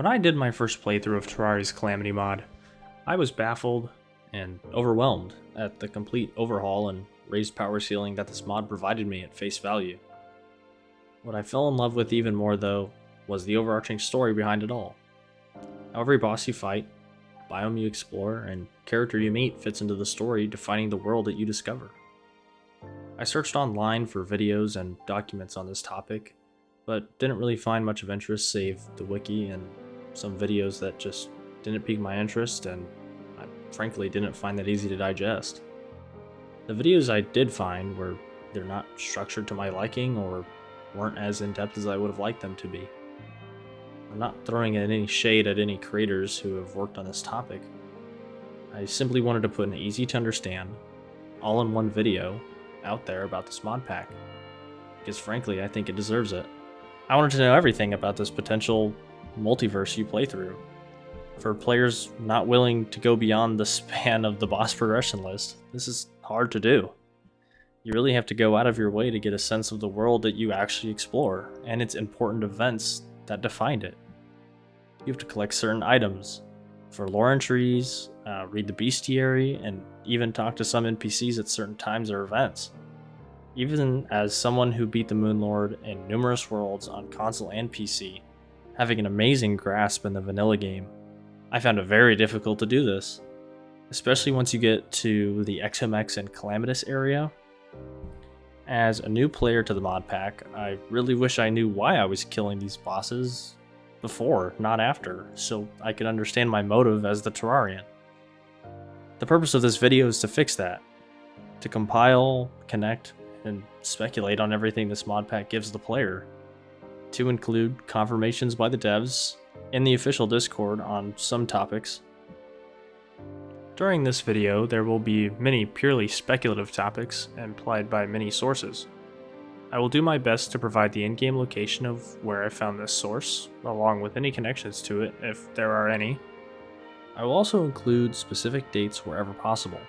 When I did my first playthrough of Terraria's Calamity mod, I was baffled and overwhelmed at the complete overhaul and raised power ceiling that this mod provided me at face value. What I fell in love with even more though was the overarching story behind it all. How every boss you fight, biome you explore, and character you meet fits into the story defining the world that you discover. I searched online for videos and documents on this topic, but didn't really find much of interest save the wiki and some videos that just didn't pique my interest, and I frankly didn't find that easy to digest. The videos I did find were either not structured to my liking or weren't as in-depth as I would have liked them to be. I'm not throwing any shade at any creators who have worked on this topic. I simply wanted to put an easy to understand, all-in-one video out there about this mod pack, because frankly I think it deserves it. I wanted to know everything about this potential multiverse you play through. For players not willing to go beyond the span of the boss progression list, this is hard to do. You really have to go out of your way to get a sense of the world that you actually explore, and its important events that defined it. You have to collect certain items for lore entries, read the bestiary, and even talk to some NPCs at certain times or events. Even as someone who beat the Moonlord in numerous worlds on console and PC, having an amazing grasp in the vanilla game, I found it very difficult to do this, especially once you get to the XMX and Calamitous area. As a new player to the mod pack, I really wish I knew why I was killing these bosses before, not after, so I could understand my motive as the Terrarian. The purpose of this video is to fix that, to compile, connect, and speculate on everything this mod pack gives the player, to include confirmations by the devs in the official Discord on some topics. During this video, there will be many purely speculative topics implied by many sources. I will do my best to provide the in-game location of where I found this source, along with any connections to it if there are any. I will also include specific dates wherever possible.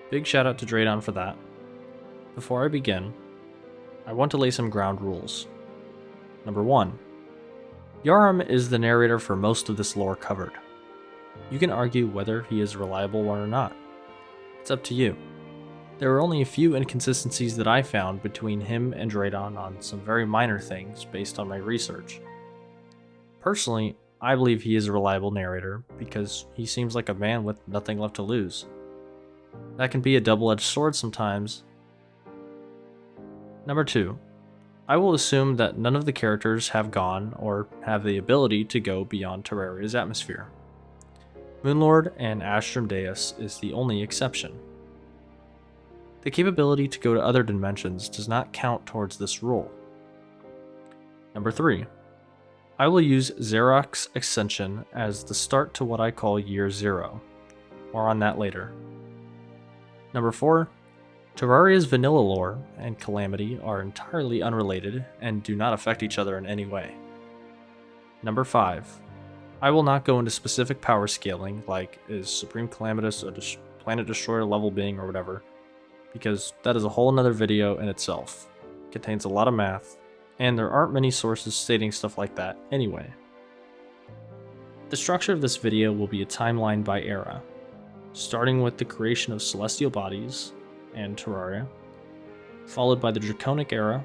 Big shout out to Draconic for that. Before I begin, I want to lay some ground rules. Number 1. Yharim is the narrator for most of this lore covered. You can argue whether he is reliable or not. It's up to you. There are only a few inconsistencies that I found between him and Draconic on some very minor things based on my research. Personally, I believe he is a reliable narrator because he seems like a man with nothing left to lose. That can be a double-edged sword sometimes. Number 2. I will assume that none of the characters have gone or have the ability to go beyond Terraria's atmosphere. Moonlord and Astrum Deus is the only exception. The capability to go to other dimensions does not count towards this rule. Number 3. I will use Xeroc's Ascension as the start to what I call Year Zero. More on that later. Number 4. Terraria's vanilla lore and Calamity are entirely unrelated and do not affect each other in any way. Number 5. I will not go into specific power scaling, like is Supreme Calamitous a Planet Destroyer level being or whatever, because that is a whole nother video in itself. It contains a lot of math, and there aren't many sources stating stuff like that anyway. The structure of this video will be a timeline by era, starting with the creation of celestial bodies and Terraria, followed by the Draconic era,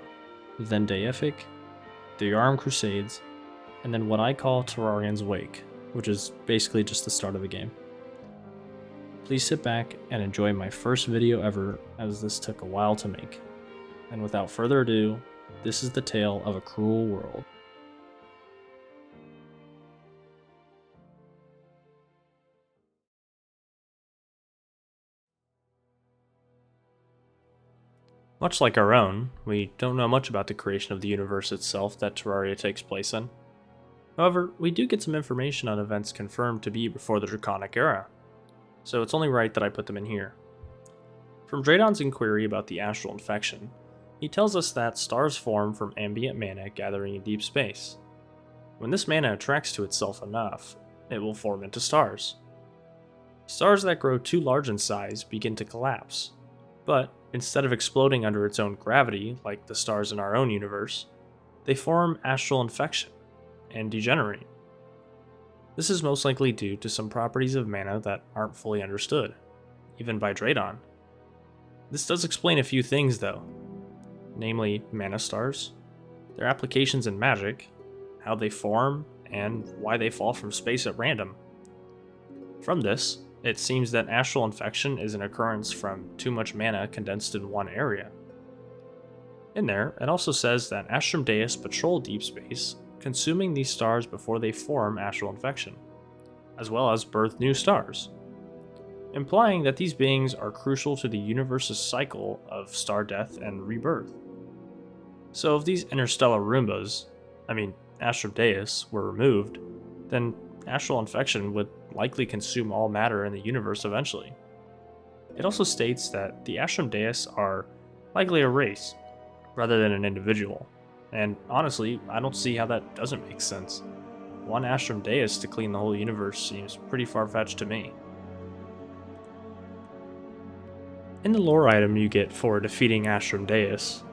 then Deific, the Yharim Crusades, and then what I call Terrarian's Wake, which is basically just the start of the game. Please sit back and enjoy my first video ever, as this took a while to make. And without further ado, this is the tale of a cruel world. Much like our own, we don't know much about the creation of the universe itself that Terraria takes place in. However, we do get some information on events confirmed to be before the Draconic era, so it's only right that I put them in here. From Dradonic's inquiry about the astral infection, he tells us that stars form from ambient mana gathering in deep space. When this mana attracts to itself enough, it will form into stars. Stars that grow too large in size begin to collapse, but instead of exploding under its own gravity like the stars in our own universe, they form astral infection and degenerate. This is most likely due to some properties of mana that aren't fully understood, even by Dracon. This does explain a few things though, namely mana stars, their applications in Magic, how they form, and why they fall from space at random. From this, it seems that astral infection is an occurrence from too much mana condensed in one area. In there, it also says that Astrum Deus patrol deep space, consuming these stars before they form astral infection, as well as birth new stars, implying that these beings are crucial to the universe's cycle of star death and rebirth. So if these interstellar Roombas, Astrum Deus, were removed, then astral infection would likely consume all matter in the universe eventually. It also states that the Astrum Deus are likely a race, rather than an individual, and honestly, I don't see how that doesn't make sense. One Astrum Deus to clean the whole universe seems pretty far-fetched to me. In the lore item you get for defeating Astrum Deus,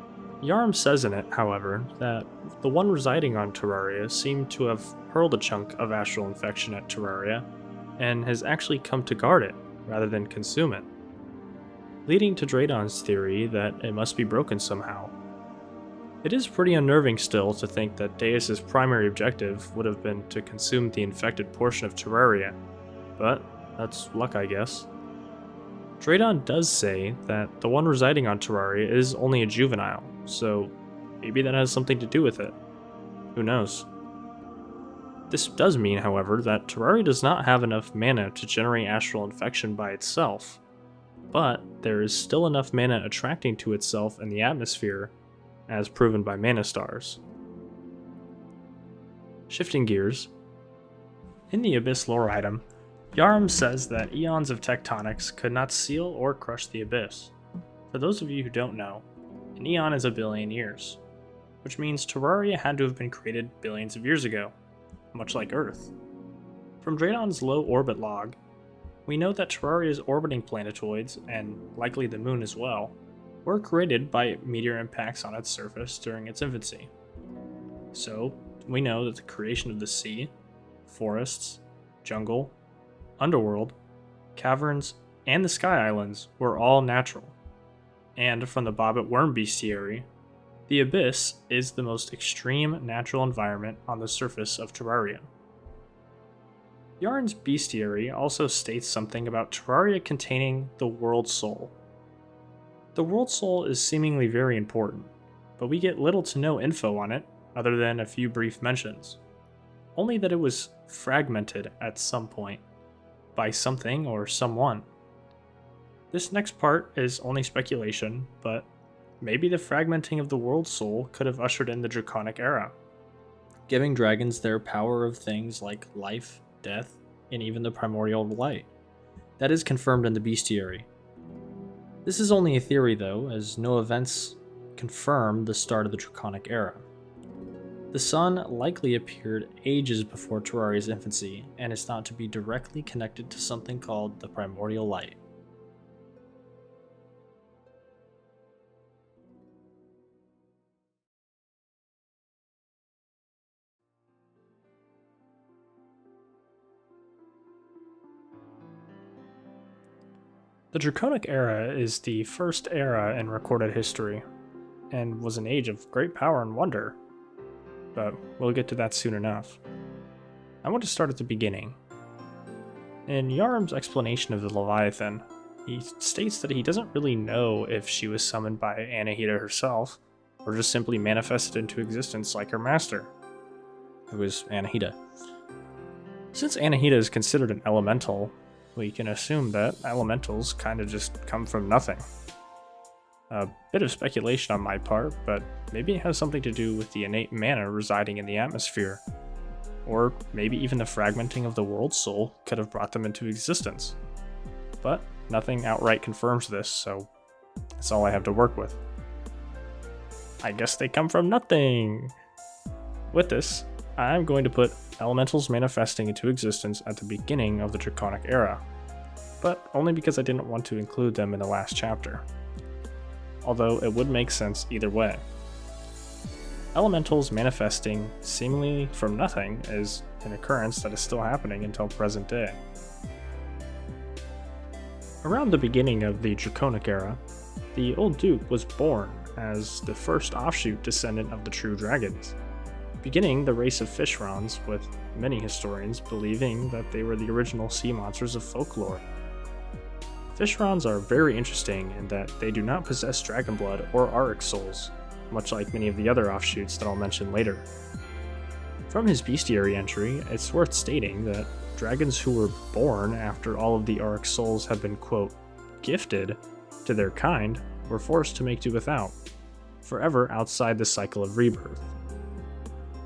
Yharim says in it, however, that the one residing on Terraria seemed to have hurled a chunk of astral infection at Terraria, and has actually come to guard it, rather than consume it, leading to Draydon's theory that it must be broken somehow. It is pretty unnerving still to think that Deus's primary objective would have been to consume the infected portion of Terraria, but that's luck, I guess. Draydon does say that the one residing on Terraria is only a juvenile, so maybe that has something to do with it. Who knows? This does mean, however, that Terraria does not have enough mana to generate astral infection by itself, but there is still enough mana attracting to itself in the atmosphere, as proven by mana stars. Shifting gears, in the Abyss lore item, Yharim says that eons of tectonics could not seal or crush the Abyss. For those of you who don't know, an eon is a billion years, which means Terraria had to have been created billions of years ago, much like Earth. From Draydon's low orbit log, we know that Terraria's orbiting planetoids, and likely the moon as well, were created by meteor impacts on its surface during its infancy. So, we know that the creation of the sea, forests, jungle, underworld, caverns, and the Sky Islands were all natural. And from the Bobbit Worm Bestiary, the Abyss is the most extreme natural environment on the surface of Terraria. Yharim's Bestiary also states something about Terraria containing the World Soul. The World Soul is seemingly very important, but we get little to no info on it other than a few brief mentions. Only that it was fragmented at some point by something or someone. This next part is only speculation, but maybe the fragmenting of the World Soul could have ushered in the Draconic era, giving dragons their power of things like life, death, and even the primordial light. That is confirmed in the Bestiary. This is only a theory though, as no events confirm the start of the Draconic era. The sun likely appeared ages before Terraria's infancy, and is thought to be directly connected to something called the primordial light. The Draconic era is the first era in recorded history, and was an age of great power and wonder. But we'll get to that soon enough. I want to start at the beginning. In Yharim's explanation of the Leviathan, he states that he doesn't really know if she was summoned by Anahita herself, or just simply manifested into existence like her master, who is Anahita. Since Anahita is considered an elemental, we can assume that elementals kind of just come from nothing. A bit of speculation on my part, but maybe it has something to do with the innate mana residing in the atmosphere. Or maybe even the fragmenting of the World Soul could have brought them into existence. But nothing outright confirms this, so that's all I have to work with. I guess they come from nothing! With this, I'm going to put elementals manifesting into existence at the beginning of the Draconic era, but only because I didn't want to include them in the last chapter. Although it would make sense either way. Elementals manifesting seemingly from nothing is an occurrence that is still happening until present day. Around the beginning of the Draconic era, the Old Duke was born as the first offshoot descendant of the true dragons, beginning the race of Fishrons, with many historians believing that they were the original sea monsters of folklore. Fishrons are very interesting in that they do not possess dragon blood or auric souls, much like many of the other offshoots that I'll mention later. From his bestiary entry, it's worth stating that dragons who were born after all of the auric souls had been, quote, gifted to their kind were forced to make do without, forever outside the cycle of rebirth.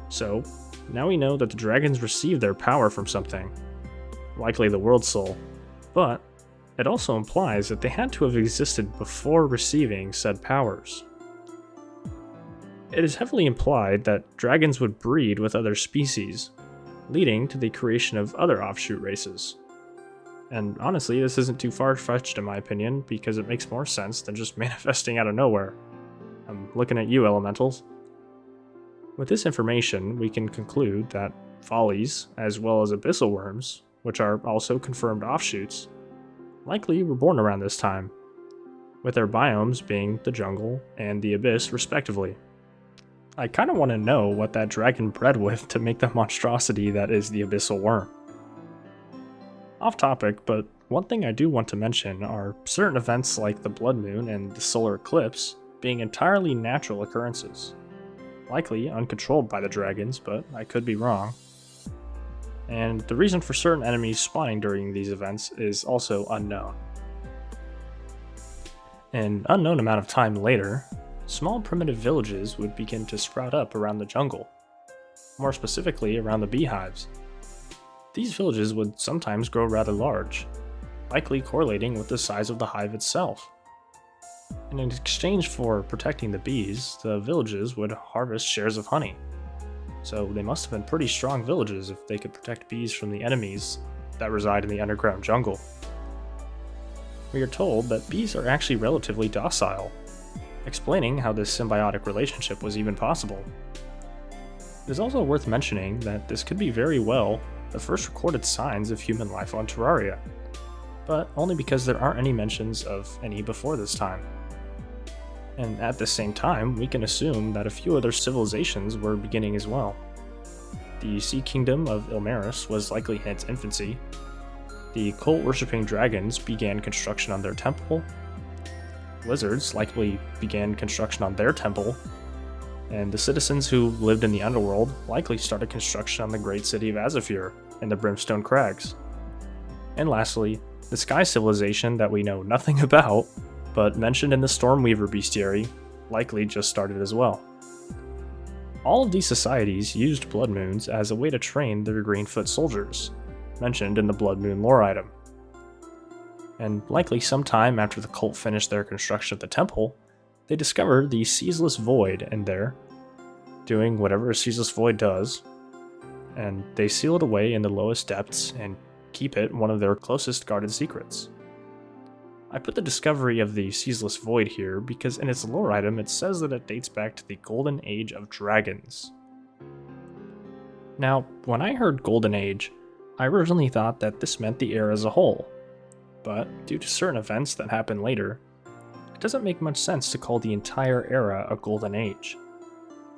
So, now we know that the dragons received their power from something, likely the World Soul, but it also implies that they had to have existed before receiving said powers. It is heavily implied that dragons would breed with other species, leading to the creation of other offshoot races. And honestly, this isn't too far-fetched in my opinion, because it makes more sense than just manifesting out of nowhere. I'm looking at you, elementals. With this information, we can conclude that follies, as well as abyssal worms, which are also confirmed offshoots, likely were born around this time, with their biomes being the jungle and the abyss respectively. I kinda want to know what that dragon bred with to make the monstrosity that is the abyssal worm. Off topic, but one thing I do want to mention are certain events like the blood moon and the solar eclipse being entirely natural occurrences. Likely uncontrolled by the dragons, but I could be wrong. And the reason for certain enemies spawning during these events is also unknown. An unknown amount of time later, small primitive villages would begin to sprout up around the jungle, more specifically around the beehives. These villages would sometimes grow rather large, likely correlating with the size of the hive itself. And in exchange for protecting the bees, the villages would harvest shares of honey. So they must have been pretty strong villages if they could protect bees from the enemies that reside in the underground jungle. We are told that bees are actually relatively docile, explaining how this symbiotic relationship was even possible. It is also worth mentioning that this could be very well the first recorded signs of human life on Terraria, but only because there aren't any mentions of any before this time. And at the same time, we can assume that a few other civilizations were beginning as well. The Sea Kingdom of Ilmaris was likely in its infancy. The cult-worshipping dragons began construction on their temple. Lizards likely began construction on their temple. And the citizens who lived in the underworld likely started construction on the great city of Azafir and the Brimstone Crags. And lastly, the Sky Civilization that we know nothing about, but mentioned in the Stormweaver bestiary, likely just started as well. All of these societies used blood moons as a way to train their Greenfoot soldiers, mentioned in the Blood Moon lore item. And likely sometime after the cult finished their construction of the temple, they discovered the Ceaseless Void in there, doing whatever a Ceaseless Void does, and they seal it away in the lowest depths and keep it one of their closest guarded secrets. I put the discovery of the Ceaseless Void here because in its lore item it says that it dates back to the Golden Age of Dragons. Now, when I heard Golden Age, I originally thought that this meant the era as a whole, but due to certain events that happened later, it doesn't make much sense to call the entire era a Golden Age.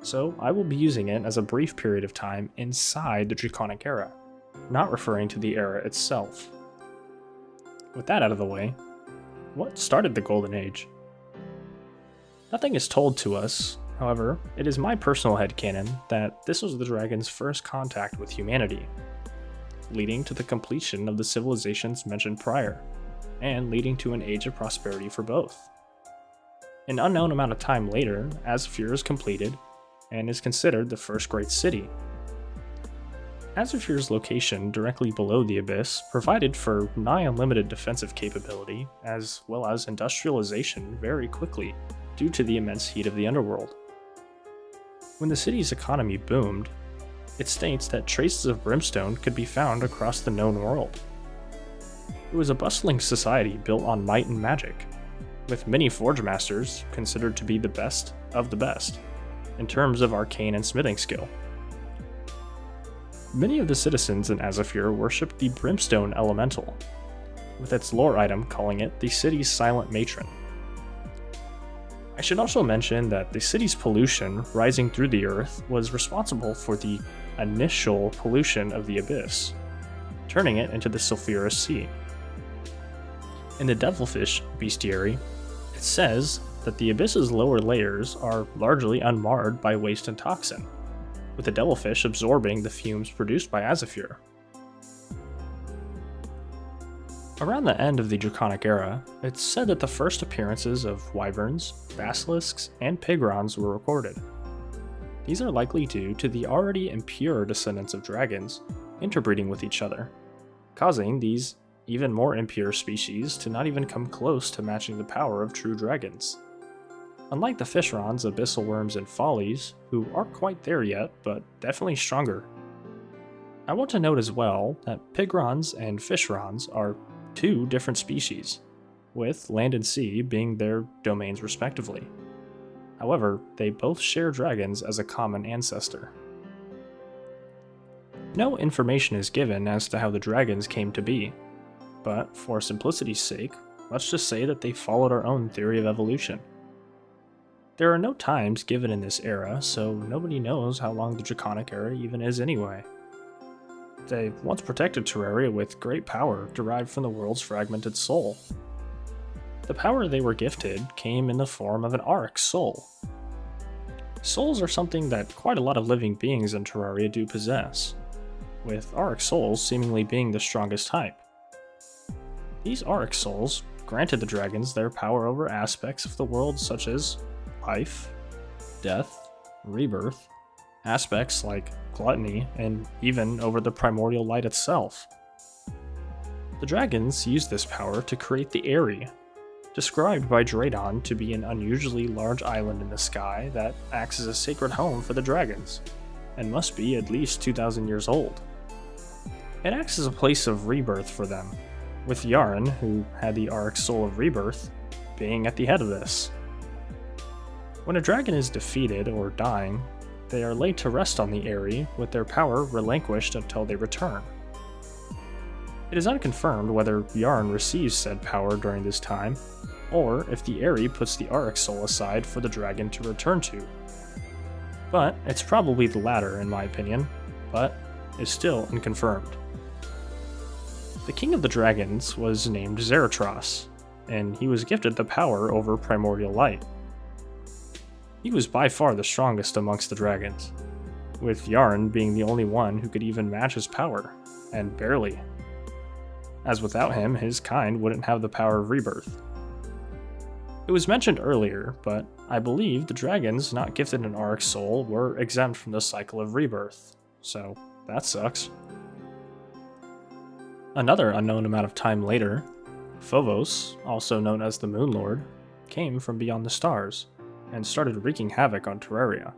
So I will be using it as a brief period of time inside the Draconic era, not referring to the era itself. With that out of the way, what started the Golden Age? Nothing is told to us, however, it is my personal headcanon that this was the dragon's first contact with humanity, leading to the completion of the civilizations mentioned prior, and leading to an age of prosperity for both. An unknown amount of time later, Azafir is completed, and is considered the first great city. Azafir's location directly below the Abyss provided for nigh unlimited defensive capability, as well as industrialization very quickly, due to the immense heat of the underworld. When the city's economy boomed, it states that traces of brimstone could be found across the known world. It was a bustling society built on might and magic, with many forge masters considered to be the best of the best. in terms of arcane and smithing skill. Many of the citizens in Azafir worshipped the Brimstone Elemental, with its lore item calling it the city's silent matron. I should also mention that the city's pollution rising through the earth was responsible for the initial pollution of the abyss, turning it into the sulfurous sea. In the Devilfish bestiary, it says that the abyss's lower layers are largely unmarred by waste and toxin, with the devilfish absorbing the fumes produced by Azafir. Around the end of the Draconic era, it's said that the first appearances of wyverns, basilisks, and pigrons were recorded. These are likely due to the already impure descendants of dragons interbreeding with each other, causing these even more impure species to not even come close to matching the power of true dragons. Unlike the fishrons, abyssal worms, and follies, who aren't quite there yet, but definitely stronger. I want to note as well that pigrons and fishrons are two different species, with land and sea being their domains respectively. However, they both share dragons as a common ancestor. No information is given as to how the dragons came to be, but for simplicity's sake, let's just say that they followed our own theory of evolution. There are no times given in this era, so nobody knows how long the Draconic era even is anyway. They once protected Terraria with great power derived from the world's fragmented soul. The power they were gifted came in the form of an Arc soul. Souls are something that quite a lot of living beings in Terraria do possess, with Arc souls seemingly being the strongest type. These Arc souls granted the dragons their power over aspects of the world such as life, death, rebirth, aspects like gluttony, and even over the primordial light itself. The dragons used this power to create the Eyrie, described by Draydon to be an unusually large island in the sky that acts as a sacred home for the dragons, and must be at least 2,000 years old. It acts as a place of rebirth for them, with Yharim, who had the Arc Soul of Rebirth, being at the head of this. When a dragon is defeated or dying, they are laid to rest on the Eyrie with their power relinquished until they return. It is unconfirmed whether Yharim receives said power during this time, or if the Eyrie puts the Arc Soul aside for the dragon to return to. But it's probably the latter in my opinion, but is still unconfirmed. The King of the Dragons was named Zaratros, and he was gifted the power over primordial light. He was by far the strongest amongst the dragons, with Yharim being the only one who could even match his power, and barely, as without him his kind wouldn't have the power of rebirth. It was mentioned earlier, but I believe the dragons not gifted an Arc Soul were exempt from the cycle of rebirth, so that sucks. Another unknown amount of time later, Phobos, also known as the Moon Lord, came from beyond the stars, and started wreaking havoc on Terraria.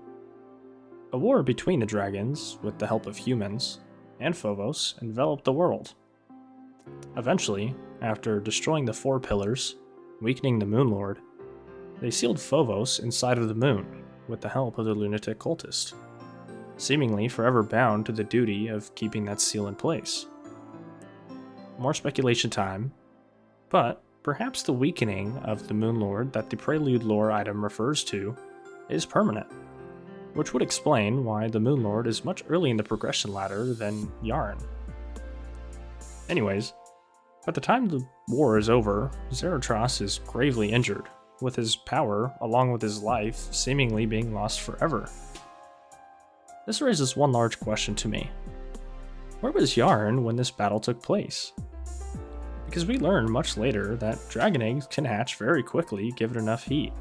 A war between the dragons, with the help of humans, and Phobos, enveloped the world. Eventually, after destroying the Four Pillars, weakening the Moon Lord, they sealed Phobos inside of the moon, with the help of the lunatic cultist, seemingly forever bound to the duty of keeping that seal in place. More speculation time, but perhaps the weakening of the Moon Lord that the Prelude lore item refers to is permanent, which would explain why the Moon Lord is much early in the progression ladder than Yharim. Anyways, by the time the war is over, Zaratros is gravely injured, with his power, along with his life, seemingly being lost forever. This raises one large question to me. Where was Yharim when this battle took place? Because we learn much later that dragon eggs can hatch very quickly given enough heat.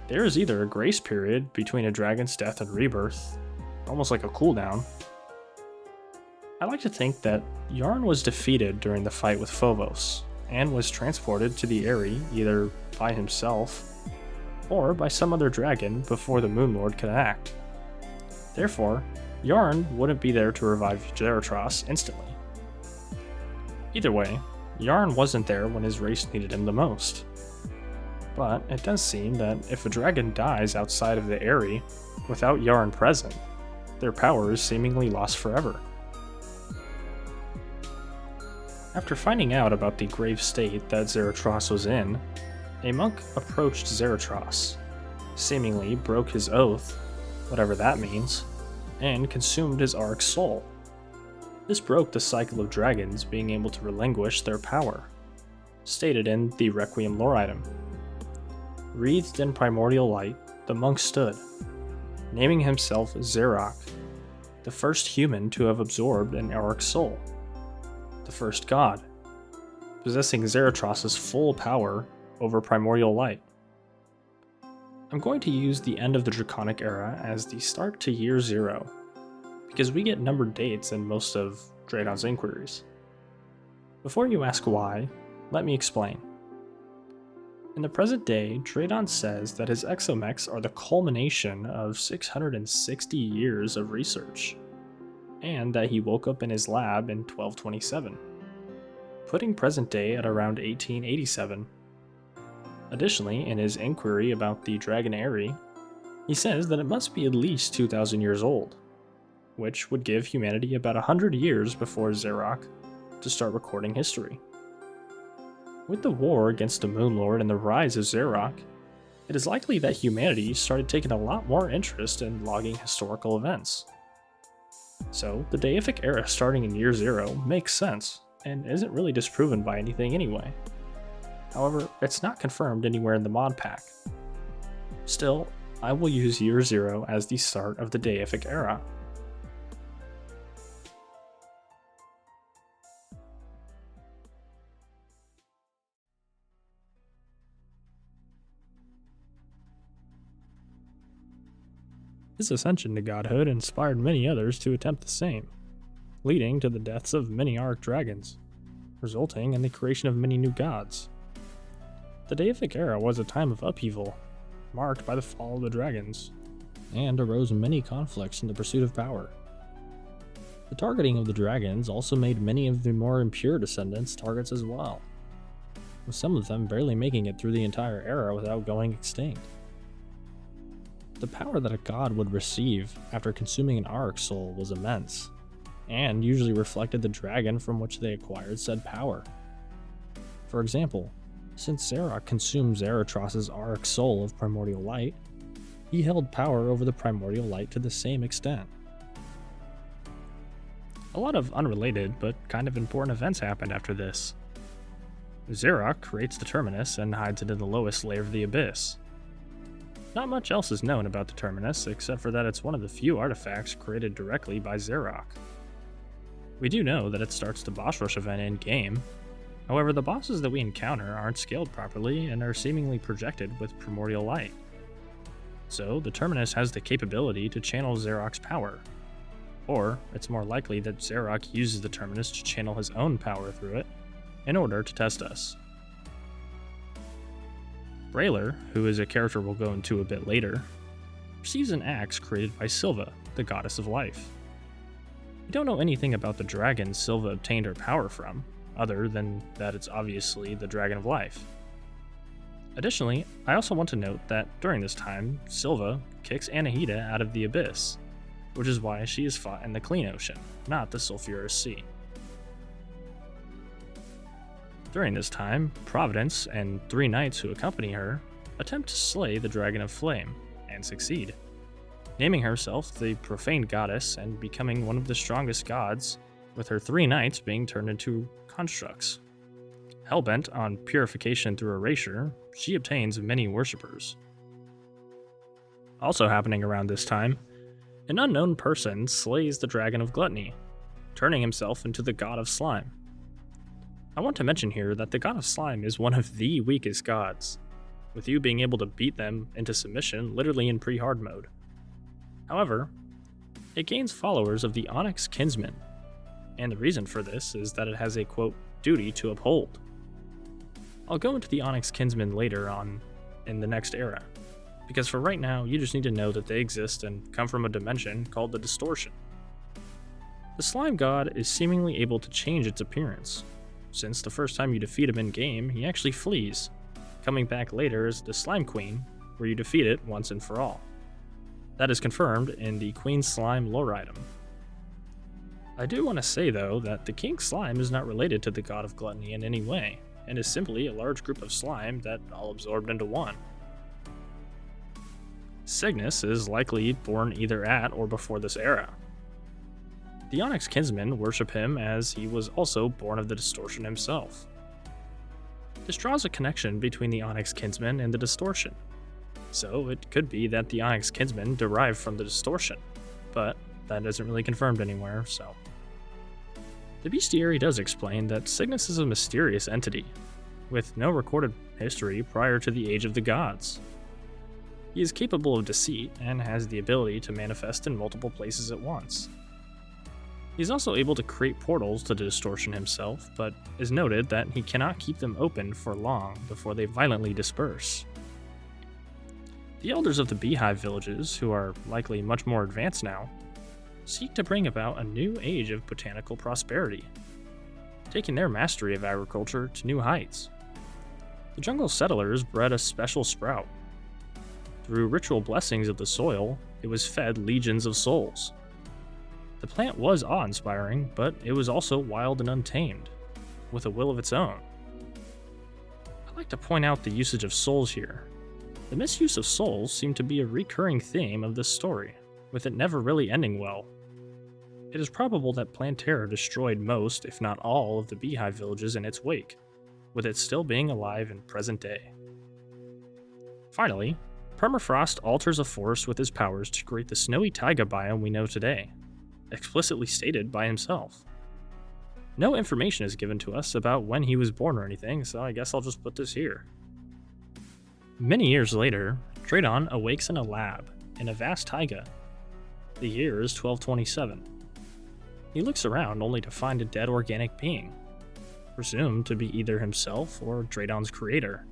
There is either a grace period between a dragon's death and rebirth, almost like a cooldown. I like to think that Yharim was defeated during the fight with Phobos, and was transported to the Eyrie either by himself, or by some other dragon before the Moon Lord could act. Therefore, Yharim wouldn't be there to revive Zaratros instantly. Either way, Yharim wasn't there when his race needed him the most. But it does seem that if a dragon dies outside of the Eyrie, without Yharim present, their power is seemingly lost forever. After finding out about the grave state that Zaratros was in, a monk approached Zaratros, seemingly broke his oath, whatever that means, and consumed his Arc soul. This broke the cycle of dragons being able to relinquish their power, stated in the Requiem lore item. Wreathed in primordial light, the monk stood, naming himself Zarok, the first human to have absorbed an Arc soul, the first god, possessing Zaratros's full power over primordial light. I'm going to use the end of the Draconic era as the start to year 0, because we get numbered dates in most of Draydon's inquiries. Before you ask why, let me explain. In the present day, Draydon says that his exomechs are the culmination of 660 years of research, and that he woke up in his lab in 1227, putting present day at around 1887. Additionally, in his inquiry about the Dragon Eyrie, he says that it must be at least 2,000 years old, which would give humanity about 100 years before Zarok to start recording history. With the war against the Moon Lord and the rise of Zarok, it is likely that humanity started taking a lot more interest in logging historical events. So, the Deific era starting in year 0 makes sense, and isn't really disproven by anything anyway. However, it's not confirmed anywhere in the mod pack. Still, I will use year 0 as the start of the Deific era. His ascension to godhood inspired many others to attempt the same, leading to the deaths of many Arc dragons, resulting in the creation of many new gods. The Deific era was a time of upheaval, marked by the fall of the dragons, and arose many conflicts in the pursuit of power. The targeting of the dragons also made many of the more impure descendants targets as well, with some of them barely making it through the entire era without going extinct. The power that a god would receive after consuming an Arc soul was immense, and usually reflected the dragon from which they acquired said power. For example, since Zarok consumed Zaratros's Arc soul of primordial light, he held power over the primordial light to the same extent. A lot of unrelated but kind of important events happened after this. Zarok creates the Terminus and hides it in the lowest layer of the Abyss. Not much else is known about the Terminus, except for that it's one of the few artifacts created directly by Zarok. We do know that it starts the boss rush event in-game. However, the bosses that we encounter aren't scaled properly and are seemingly projected with primordial light. So, the Terminus has the capability to channel Zarok's power. Or, it's more likely that Zarok uses the Terminus to channel his own power through it in order to test us. Rayler, who is a character we'll go into a bit later, receives an axe created by Silva, the goddess of life. We don't know anything about the dragon Silva obtained her power from, other than that it's obviously the dragon of life. Additionally, I also want to note that during this time, Silva kicks Anahita out of the Abyss, which is why she is fought in the Clean Ocean, not the Sulphurous Sea. During this time, Providence and 3 knights who accompany her attempt to slay the Dragon of Flame, and succeed, naming herself the Profaned Goddess and becoming one of the strongest gods, with her 3 knights being turned into constructs. Hellbent on purification through erasure, she obtains many worshippers. Also happening around this time, an unknown person slays the Dragon of Gluttony, turning himself into the God of Slime. I want to mention here that the God of Slime is one of the weakest gods, with you being able to beat them into submission literally in pre-hard mode. However, it gains followers of the Onyx Kinsman, and the reason for this is that it has a, quote, duty to uphold. I'll go into the Onyx Kinsman later on in the next era, because for right now you just need to know that they exist and come from a dimension called the Distortion. The Slime God is seemingly able to change its appearance, since the first time you defeat him in-game, he actually flees, coming back later as the Slime Queen, where you defeat it once and for all. That is confirmed in the Queen Slime lore item. I do want to say though that the King Slime is not related to the God of Gluttony in any way, and is simply a large group of slime that all absorbed into one. Cygnus is likely born either at or before this era. The Onyx kinsmen worship him as he was also born of the Distortion himself. This draws a connection between the Onyx kinsmen and the Distortion, so it could be that the Onyx kinsmen derived from the Distortion, but that isn't really confirmed anywhere, so. The bestiary does explain that Cygnus is a mysterious entity, with no recorded history prior to the Age of the Gods. He is capable of deceit and has the ability to manifest in multiple places at once. He is also able to create portals to the Distortion himself, but is noted that he cannot keep them open for long before they violently disperse. The elders of the Beehive villages, who are likely much more advanced now, seek to bring about a new age of botanical prosperity, taking their mastery of agriculture to new heights. The jungle settlers bred a special sprout. Through ritual blessings of the soil, it was fed legions of souls. The plant was awe-inspiring, but it was also wild and untamed, with a will of its own. I'd like to point out the usage of souls here. The misuse of souls seemed to be a recurring theme of this story, with it never really ending well. It is probable that Plantera destroyed most, if not all, of the Beehive villages in its wake, with it still being alive in present day. Finally, Permafrost alters a forest with his powers to create the snowy taiga biome we know today, explicitly stated by himself. No information is given to us about when he was born or anything, so I guess I'll just put this here. Many years later, Dredon awakes in a lab, in a vast taiga. The year is 1227. He looks around only to find a dead organic being, presumed to be either himself or Dredon's creator.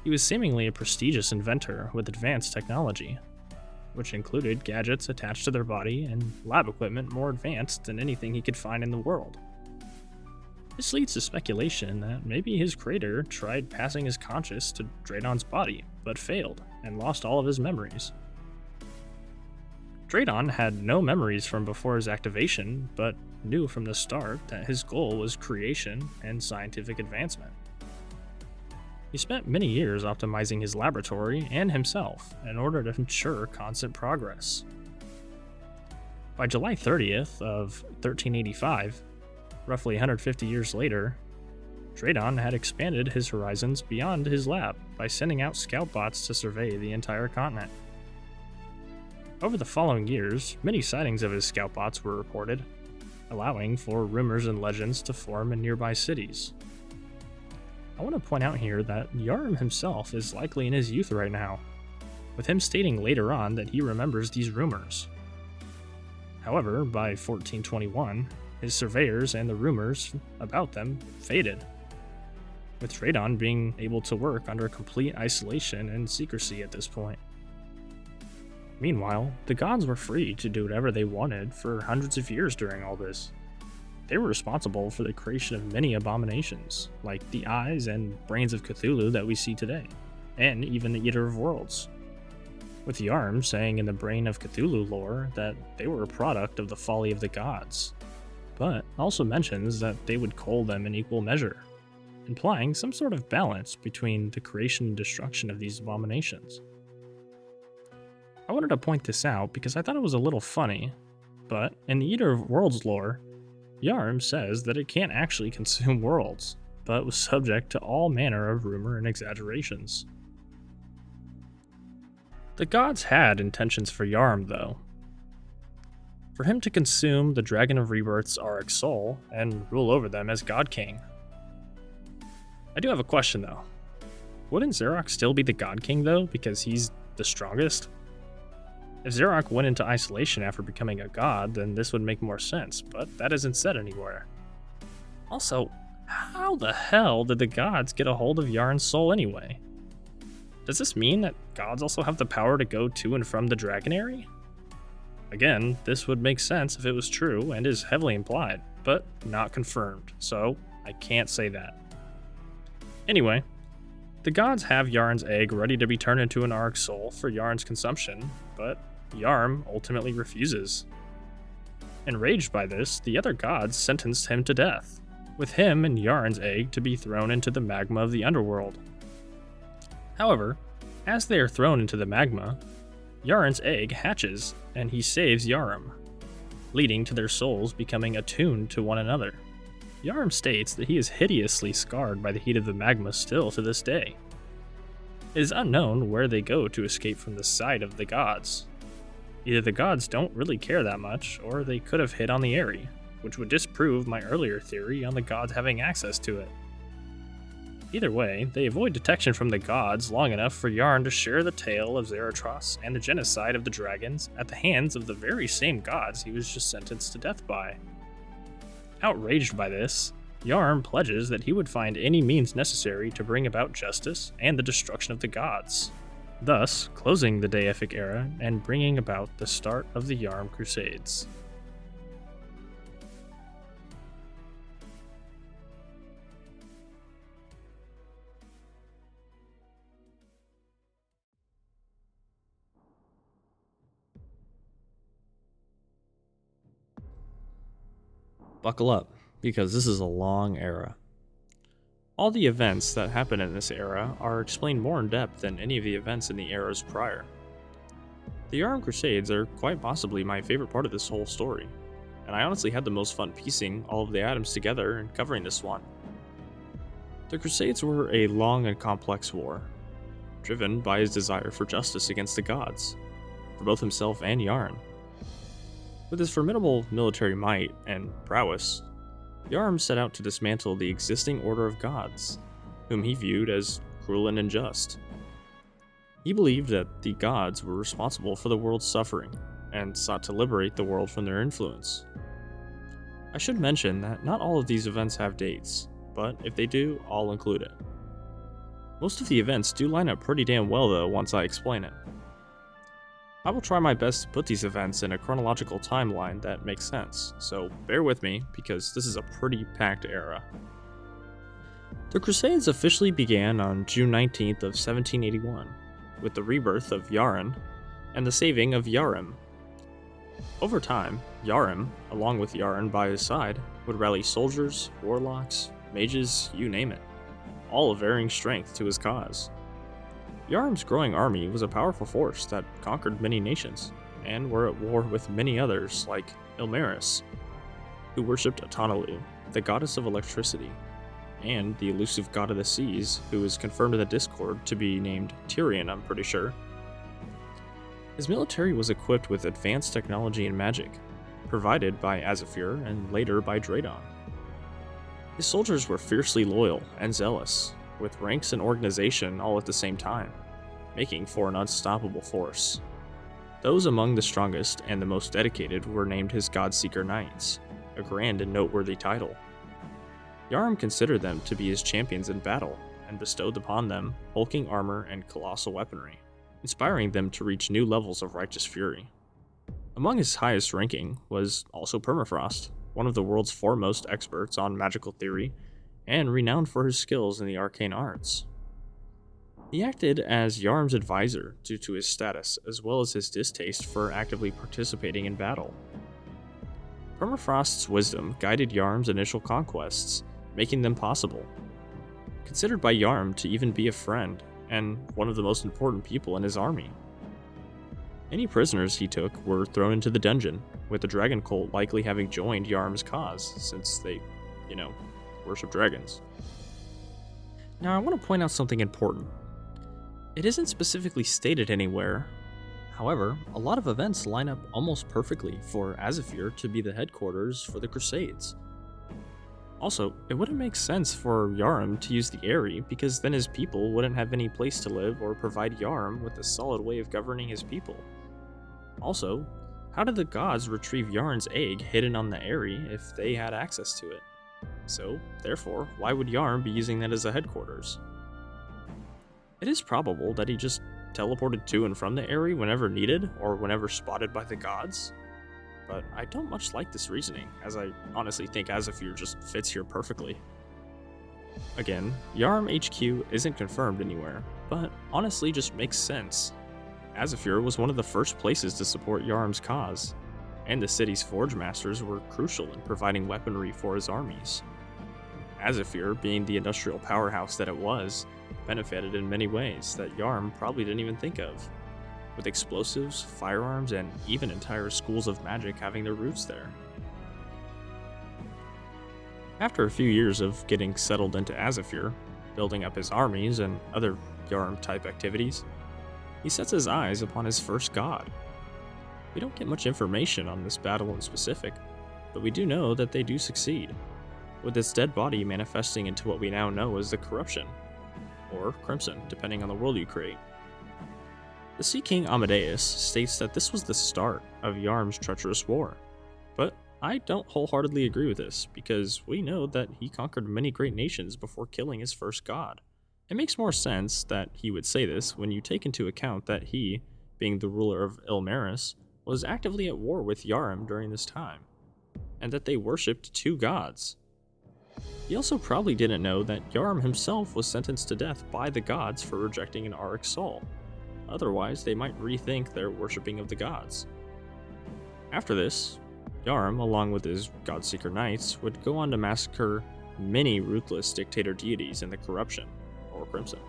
He was seemingly a prestigious inventor with advanced technology, which included gadgets attached to their body and lab equipment more advanced than anything he could find in the world. This leads to speculation that maybe his creator tried passing his conscious to Dredon's body, but failed, and lost all of his memories. Dredon had no memories from before his activation, but knew from the start that his goal was creation and scientific advancement. He spent many years optimizing his laboratory and himself in order to ensure constant progress. By July 30th of 1385, roughly 150 years later, Dredon had expanded his horizons beyond his lab by sending out scout bots to survey the entire continent. Over the following years, many sightings of his scout bots were reported, allowing for rumors and legends to form in nearby cities. I want to point out here that Yharim himself is likely in his youth right now, with him stating later on that he remembers these rumors. However, by 1421, his surveyors and the rumors about them faded, with Dredon being able to work under complete isolation and secrecy at this point. Meanwhile, the gods were free to do whatever they wanted for hundreds of years during all this. They were responsible for the creation of many abominations, like the eyes and brains of Cthulhu that we see today, and even the Eater of Worlds, with Yharim saying in the Brain of Cthulhu lore that they were a product of the folly of the gods, but also mentions that they would cull them in equal measure, implying some sort of balance between the creation and destruction of these abominations. I wanted to point this out because I thought it was a little funny, but in the Eater of Worlds lore, Yharim says that it can't actually consume worlds, but was subject to all manner of rumor and exaggerations. The gods had intentions for Yharim, though. For him to consume the Dragon of Rebirth's Auric Soul and rule over them as God King. I do have a question, though. Wouldn't Xerok still be the God King, though, because he's the strongest? If Xerok went into isolation after becoming a god, then this would make more sense, but that isn't said anywhere. Also, how the hell did the gods get a hold of Yharim's soul anyway? Does this mean that gods also have the power to go to and from the Dragonary? Again, this would make sense if it was true and is heavily implied, but not confirmed, so I can't say that. Anyway, The gods have Yharim's egg ready to be turned into an Arc Soul for Yharim's consumption, but Yharim ultimately refuses. Enraged by this, the other gods sentenced him to death, with him and Yharim's egg to be thrown into the magma of the underworld. However, as they are thrown into the magma, Yharim's egg hatches and he saves Yharim, leading to their souls becoming attuned to one another. Yharim states that he is hideously scarred by the heat of the magma still to this day. It is unknown where they go to escape from the sight of the gods. Either the gods don't really care that much, or they could have hid on the Eyrie, which would disprove my earlier theory on the gods having access to it. Either way, they avoid detection from the gods long enough for Yharim to share the tale of Zarathos and the genocide of the dragons at the hands of the very same gods he was just sentenced to death by. Outraged by this, Yharim pledges that he would find any means necessary to bring about justice and the destruction of the gods, thus closing the Deific era and bringing about the start of the Yharim Crusades. Buckle up, because this is a long era. All the events that happen in this era are explained more in depth than any of the events in the eras prior. The Yharim Crusades are quite possibly my favorite part of this whole story, and I honestly had the most fun piecing all of the atoms together and covering this one. The Crusades were a long and complex war, driven by his desire for justice against the gods, for both himself and Yharim. With his formidable military might and prowess, Yharim set out to dismantle the existing order of gods, whom he viewed as cruel and unjust. He believed that the gods were responsible for the world's suffering, and sought to liberate the world from their influence. I should mention that not all of these events have dates, but if they do, I'll include it. Most of the events do line up pretty damn well though once I explain it. I will try my best to put these events in a chronological timeline that makes sense, so bear with me because this is a pretty packed era. The Crusades officially began on June 19th of 1781, with the rebirth of Yharim and the saving of Yharim. Over time, Yharim, along with Yharim by his side, would rally soldiers, warlocks, mages, you name it, all of varying strength to his cause. Yharim's growing army was a powerful force that conquered many nations, and were at war with many others like Ilmaris, who worshipped Atanalu, the goddess of electricity, and the elusive god of the seas, who is confirmed in the Discord to be named Tyrion, I'm pretty sure. His military was equipped with advanced technology and magic, provided by Azafir and later by Dradon. His soldiers were fiercely loyal and zealous, with ranks and organization all at the same time, making for an unstoppable force. Those among the strongest and the most dedicated were named his Godseeker Knights, a grand and noteworthy title. Yharim considered them to be his champions in battle, and bestowed upon them hulking armor and colossal weaponry, inspiring them to reach new levels of righteous fury. Among his highest ranking was also Permafrost, one of the world's foremost experts on magical theory, and renowned for his skills in the arcane arts. He acted as Yharim's advisor due to his status, as well as his distaste for actively participating in battle. Permafrost's wisdom guided Yharim's initial conquests, making them possible. Considered by Yharim to even be a friend, and one of the most important people in his army. Any prisoners he took were thrown into the dungeon, with the dragon cult likely having joined Yharim's cause, since they, worship dragons. Now I want to point out something important. It isn't specifically stated anywhere. However, a lot of events line up almost perfectly for Azafir to be the headquarters for the Crusades. Also, it wouldn't make sense for Yharim to use the Eyrie because then his people wouldn't have any place to live or provide Yharim with a solid way of governing his people. Also, how did the gods retrieve Yharim's egg hidden on the Eyrie if they had access to it? So, therefore, why would Yharim be using that as a headquarters? It is probable that he just teleported to and from the Eyrie whenever needed, or whenever spotted by the gods. But I don't much like this reasoning, as I honestly think Azafir just fits here perfectly. Again, Yharim HQ isn't confirmed anywhere, but honestly just makes sense. Azafir was one of the first places to support Yharim's cause, and the city's forge masters were crucial in providing weaponry for his armies. Azafir, being the industrial powerhouse that it was, benefited in many ways that Yharim probably didn't even think of, with explosives, firearms, and even entire schools of magic having their roots there. After a few years of getting settled into Azafir, building up his armies and other Yharim-type activities, he sets his eyes upon his first god. We don't get much information on this battle in specific, but we do know that they do succeed, with its dead body manifesting into what we now know as the Corruption, or Crimson, depending on the world you create. The Sea King Amadeus states that this was the start of Yharim's treacherous war, but I don't wholeheartedly agree with this, because we know that he conquered many great nations before killing his first god. It makes more sense that he would say this when you take into account that he, being the ruler of Ilmaris, was actively at war with Yharim during this time, and that they worshipped two gods. He also probably didn't know that Yharim himself was sentenced to death by the gods for rejecting an Auric soul. Otherwise, they might rethink their worshipping of the gods. After this, Yharim, along with his Godseeker Knights, would go on to massacre many ruthless dictator deities in the Corruption, or Crimson.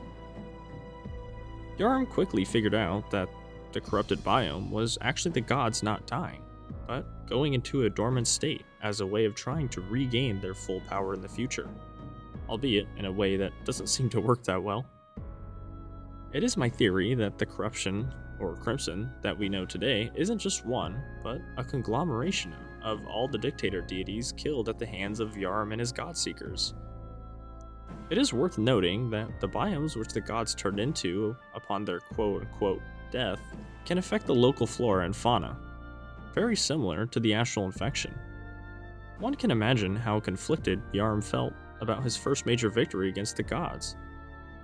Yharim quickly figured out that the corrupted biome was actually the gods not dying, but going into a dormant state as a way of trying to regain their full power in the future, albeit in a way that doesn't seem to work that well. It is my theory that the Corruption, or Crimson, that we know today isn't just one, but a conglomeration of all the dictator deities killed at the hands of Yharim and his Godseekers. It is worth noting that the biomes which the gods turned into upon their quote-unquote death can affect the local flora and fauna, very similar to the astral infection. One can imagine how conflicted Yharim felt about his first major victory against the gods,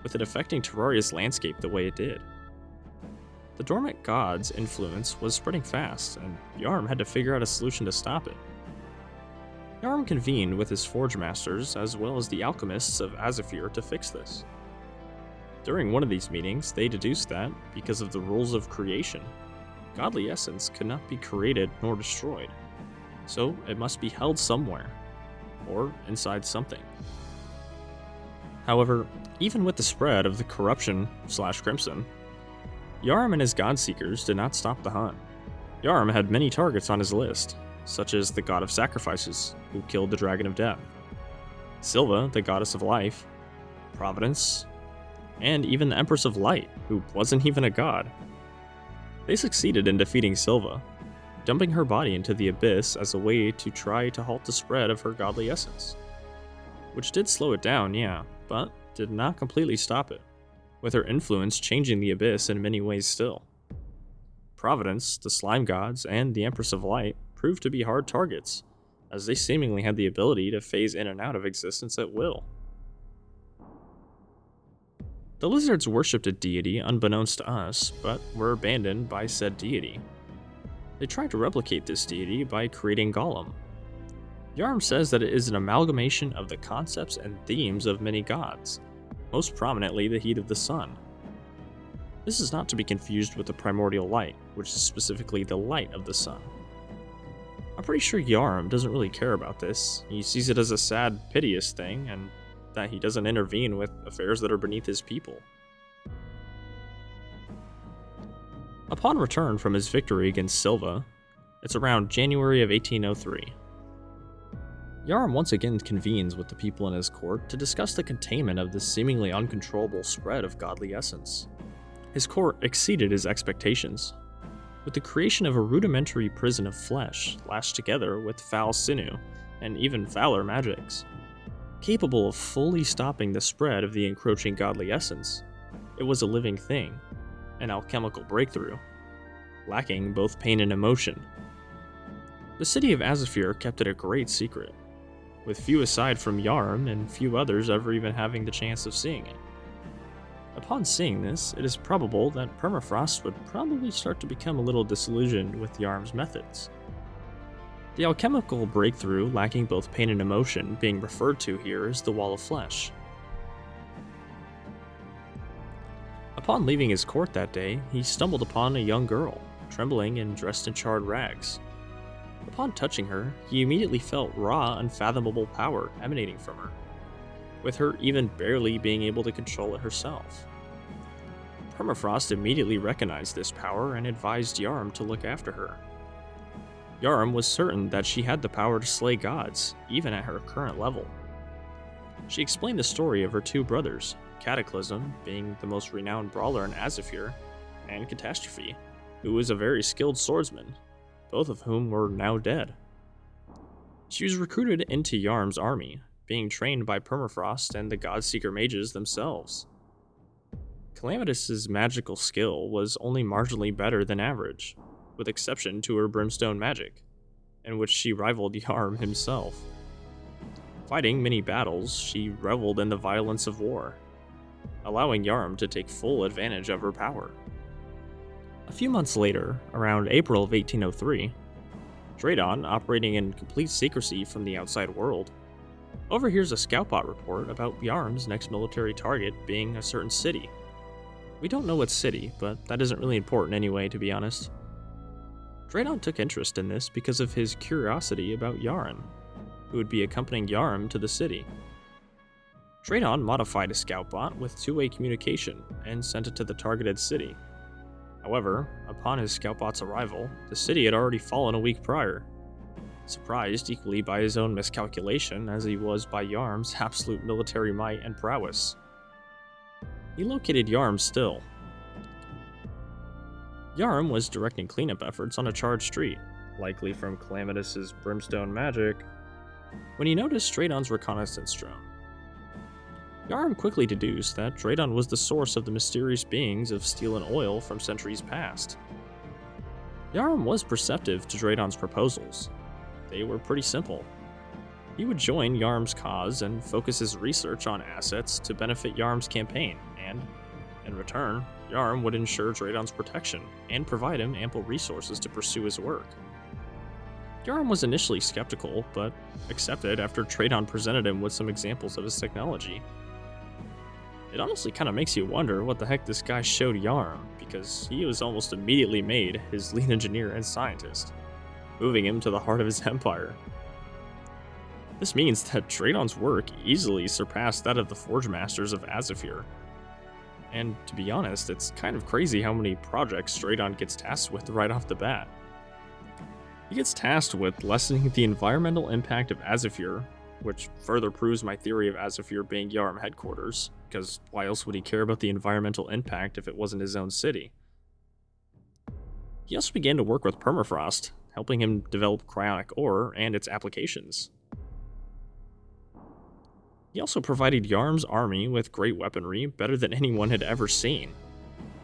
with it affecting Terraria's landscape the way it did. The dormant god's influence was spreading fast, and Yharim had to figure out a solution to stop it. Yharim convened with his forge masters as well as the alchemists of Azafir to fix this. During one of these meetings, they deduced that, because of the rules of creation, godly essence could not be created nor destroyed, so it must be held somewhere, or inside something. However, even with the spread of the Corruption/Crimson, Yharim and his Godseekers did not stop the hunt. Yharim had many targets on his list, such as the God of Sacrifices, who killed the Dragon of Death, Silva, the Goddess of Life, Providence, and even the Empress of Light, who wasn't even a god. They succeeded in defeating Silva, dumping her body into the abyss as a way to try to halt the spread of her godly essence. Which did slow it down, yeah, but did not completely stop it, with her influence changing the abyss in many ways still. Providence, the Slime Gods, and the Empress of Light proved to be hard targets, as they seemingly had the ability to phase in and out of existence at will. The lizards worshipped a deity unbeknownst to us, but were abandoned by said deity. They tried to replicate this deity by creating Golem. Yharim says that it is an amalgamation of the concepts and themes of many gods, most prominently the heat of the sun. This is not to be confused with the primordial light, which is specifically the light of the sun. I'm pretty sure Yharim doesn't really care about this. He sees it as a sad, piteous thing, and that he doesn't intervene with affairs that are beneath his people. Upon return from his victory against Silva, it's around January of 1803. Yharim once again convenes with the people in his court to discuss the containment of this seemingly uncontrollable spread of godly essence. His court exceeded his expectations, with the creation of a rudimentary prison of flesh lashed together with foul sinew and even fouler magics. Capable of fully stopping the spread of the encroaching godly essence, it was a living thing, an alchemical breakthrough, lacking both pain and emotion. The city of Azafir kept it a great secret, with few aside from Yharim and few others ever even having the chance of seeing it. Upon seeing this, it is probable that Permafrost would probably start to become a little disillusioned with Yharim's methods. The alchemical breakthrough lacking both pain and emotion being referred to here is the Wall of Flesh, Upon leaving his court that day, he stumbled upon a young girl, trembling and dressed in charred rags. Upon touching her, he immediately felt raw, unfathomable power emanating from her, with her even barely being able to control it herself. Permafrost immediately recognized this power and advised Yharim to look after her. Yharim was certain that she had the power to slay gods, even at her current level. She explained the story of her two brothers, Cataclysm being the most renowned brawler in Azafir, and Catastrophe, who was a very skilled swordsman, both of whom were now dead. She was recruited into Yharim's army, being trained by Permafrost and the Godseeker mages themselves. Calamity's magical skill was only marginally better than average, with exception to her brimstone magic, in which she rivaled Yharim himself. Fighting many battles, she reveled in the violence of war, allowing Yharim to take full advantage of her power. A few months later, around April of 1803, Draconic, operating in complete secrecy from the outside world, overhears a scoutbot report about Yharim's next military target being a certain city. We don't know what city, but that isn't really important anyway, to be honest. Draconic took interest in this because of his curiosity about Yharim, who would be accompanying Yharim to the city. Draconic modified a scoutbot with two-way communication and sent it to the targeted city. However, upon his scoutbot's arrival, the city had already fallen a week prior, surprised equally by his own miscalculation as he was by Yharim's absolute military might and prowess. He located Yharim still. Yharim was directing cleanup efforts on a charred street, likely from Calamity's brimstone magic, when he noticed Draconic's reconnaissance drone. Yharim quickly deduced that Draconic was the source of the mysterious beings of steel and oil from centuries past. Yharim was perceptive to Draconic's proposals. They were pretty simple. He would join Yharim's cause and focus his research on assets to benefit Yharim's campaign, and, in return, Yharim would ensure Draconic's protection and provide him ample resources to pursue his work. Yharim was initially skeptical, but accepted after Draconic presented him with some examples of his technology. It honestly kind of makes you wonder what the heck this guy showed Yharim, because he was almost immediately made his lead engineer and scientist, moving him to the heart of his empire. This means that Draconic's work easily surpassed that of the Forge Masters of Azafir. And to be honest, it's kind of crazy how many projects Draconic gets tasked with right off the bat. He gets tasked with lessening the environmental impact of Azafir, which further proves my theory of Azafir being Yharim headquarters, because why else would he care about the environmental impact if it wasn't his own city? He also began to work with Permafrost, helping him develop cryonic ore and its applications. He also provided Yharim's army with great weaponry better than anyone had ever seen,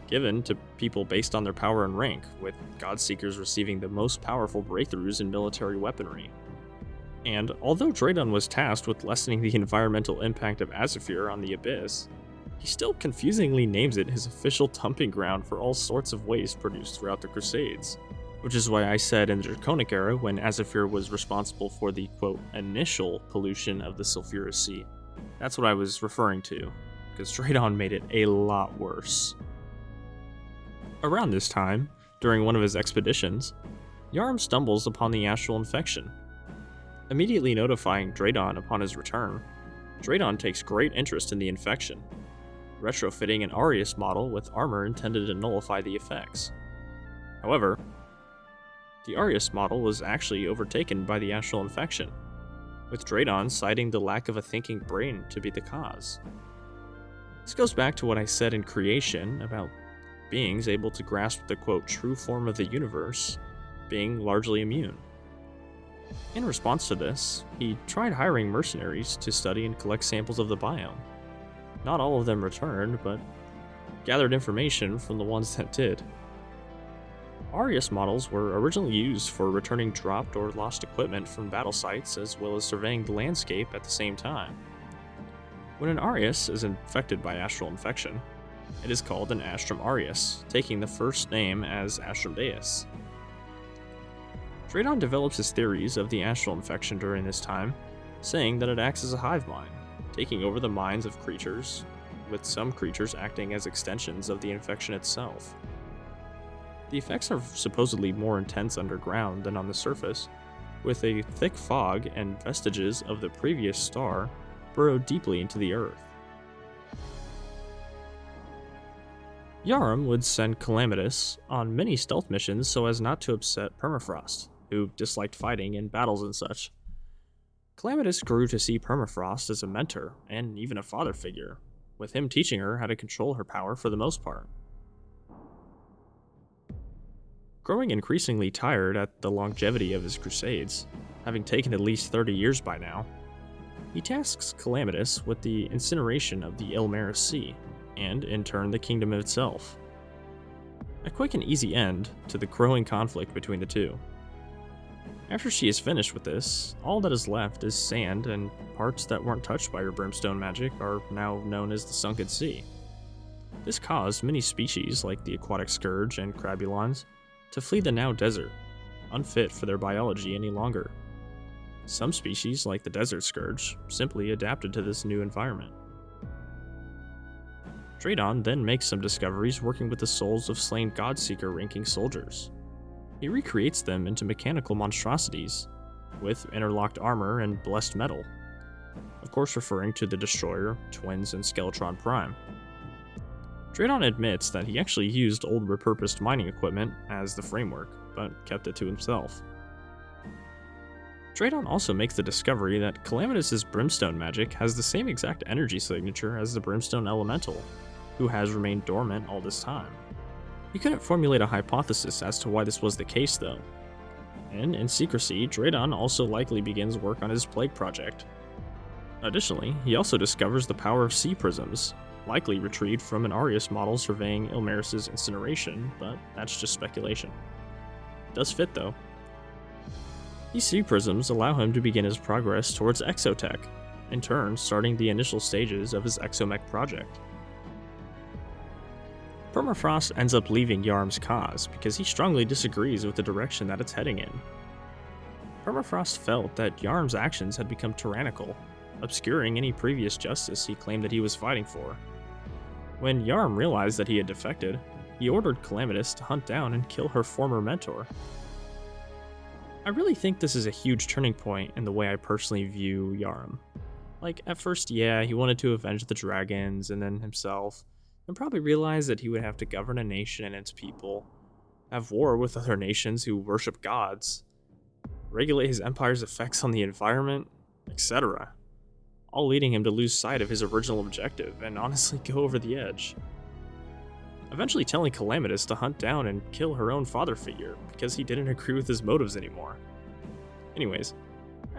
given to people based on their power and rank, with Godseekers receiving the most powerful breakthroughs in military weaponry. And although Draconic was tasked with lessening the environmental impact of Azafir on the Abyss, he still confusingly names it his official dumping ground for all sorts of waste produced throughout the Crusades, which is why I said in the Draconic era, when Azafir was responsible for the, quote, initial pollution of the Sulphurous Sea. That's what I was referring to, because Draconic made it a lot worse. Around this time, during one of his expeditions, Yharim stumbles upon the astral infection. Immediately notifying Draconic upon his return, Draconic takes great interest in the infection, retrofitting an Arius model with armor intended to nullify the effects. However, the Arius model was actually overtaken by the astral infection, with Draconic citing the lack of a thinking brain to be the cause. This goes back to what I said in Creation about beings able to grasp the, quote, true form of the universe being largely immune. In response to this, he tried hiring mercenaries to study and collect samples of the biome. Not all of them returned, but gathered information from the ones that did. Arius models were originally used for returning dropped or lost equipment from battle sites, as well as surveying the landscape at the same time. When an Arius is infected by astral infection, it is called an Astrum Arius, taking the first name as Astrum Deus. Draconic develops his theories of the astral infection during this time, saying that it acts as a hive mind, taking over the minds of creatures, with some creatures acting as extensions of the infection itself. The effects are supposedly more intense underground than on the surface, with a thick fog and vestiges of the previous star burrowed deeply into the earth. Yharim would send Calamitous on many stealth missions so as not to upset Permafrost, who disliked fighting in battles and such. Calamitous grew to see Permafrost as a mentor and even a father figure, with him teaching her how to control her power for the most part. Growing increasingly tired at the longevity of his crusades, having taken at least 30 years by now, he tasks Calamitous with the incineration of the Ilmaris Sea, and in turn the kingdom itself. A quick and easy end to the growing conflict between the two. After she is finished with this, all that is left is sand, and parts that weren't touched by her brimstone magic are now known as the Sunken Sea. This caused many species like the aquatic scourge and crabulons to flee the now desert, unfit for their biology any longer. Some species, like the desert scourge, simply adapted to this new environment. Draconic then makes some discoveries working with the souls of slain Godseeker ranking soldiers. He recreates them into mechanical monstrosities, with interlocked armor and blessed metal, of course referring to the Destroyer, Twins, and Skeletron Prime. Draconic admits that he actually used old repurposed mining equipment as the framework, but kept it to himself. Draconic also makes the discovery that Calamitous' brimstone magic has the same exact energy signature as the brimstone elemental, who has remained dormant all this time. He couldn't formulate a hypothesis as to why this was the case though. And in secrecy, Draconic also likely begins work on his plague project. Additionally, he also discovers the power of sea prisms, likely retrieved from an Arius model surveying Ilmaris' incineration, but that's just speculation. It does fit though. These sea prisms allow him to begin his progress towards exotech, in turn starting the initial stages of his exomech project. Permafrost ends up leaving Yharim's cause because he strongly disagrees with the direction that it's heading in. Permafrost felt that Yharim's actions had become tyrannical, obscuring any previous justice he claimed that he was fighting for. When Yharim realized that he had defected, he ordered Calamitous to hunt down and kill her former mentor. I really think this is a huge turning point in the way I personally view Yharim. Like, at first, yeah, he wanted to avenge the dragons and then himself, and probably realized that he would have to govern a nation and its people, have war with other nations who worship gods, regulate his empire's effects on the environment, etc., all leading him to lose sight of his original objective and honestly go over the edge. Eventually telling Calamitous to hunt down and kill her own father figure because he didn't agree with his motives anymore. Anyways,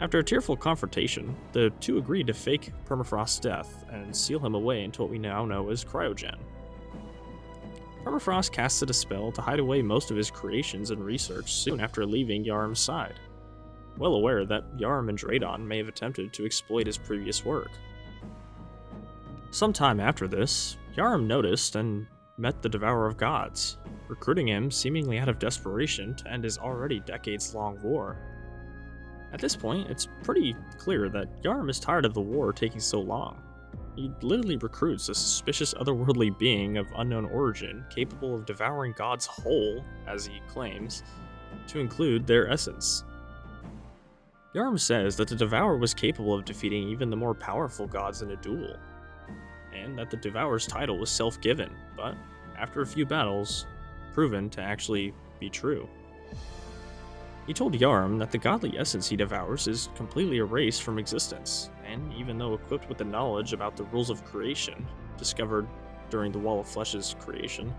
after a tearful confrontation, the two agreed to fake Permafrost's death and seal him away into what we now know as cryogen. Permafrost casted a spell to hide away most of his creations and research soon after leaving Yharim's side, well aware that Yharim and Draconic may have attempted to exploit his previous work. Sometime after this, Yharim noticed and met the Devourer of Gods, recruiting him seemingly out of desperation to end his already decades-long war. At this point, it's pretty clear that Yharim is tired of the war taking so long. He literally recruits a suspicious otherworldly being of unknown origin capable of devouring gods whole, as he claims, to include their essence. Yharim says that the Devourer was capable of defeating even the more powerful gods in a duel, and that the Devourer's title was self-given, but after a few battles, proven to actually be true. He told Yharim that the godly essence he devours is completely erased from existence, and even though equipped with the knowledge about the rules of creation, discovered during the Wall of Flesh's creation,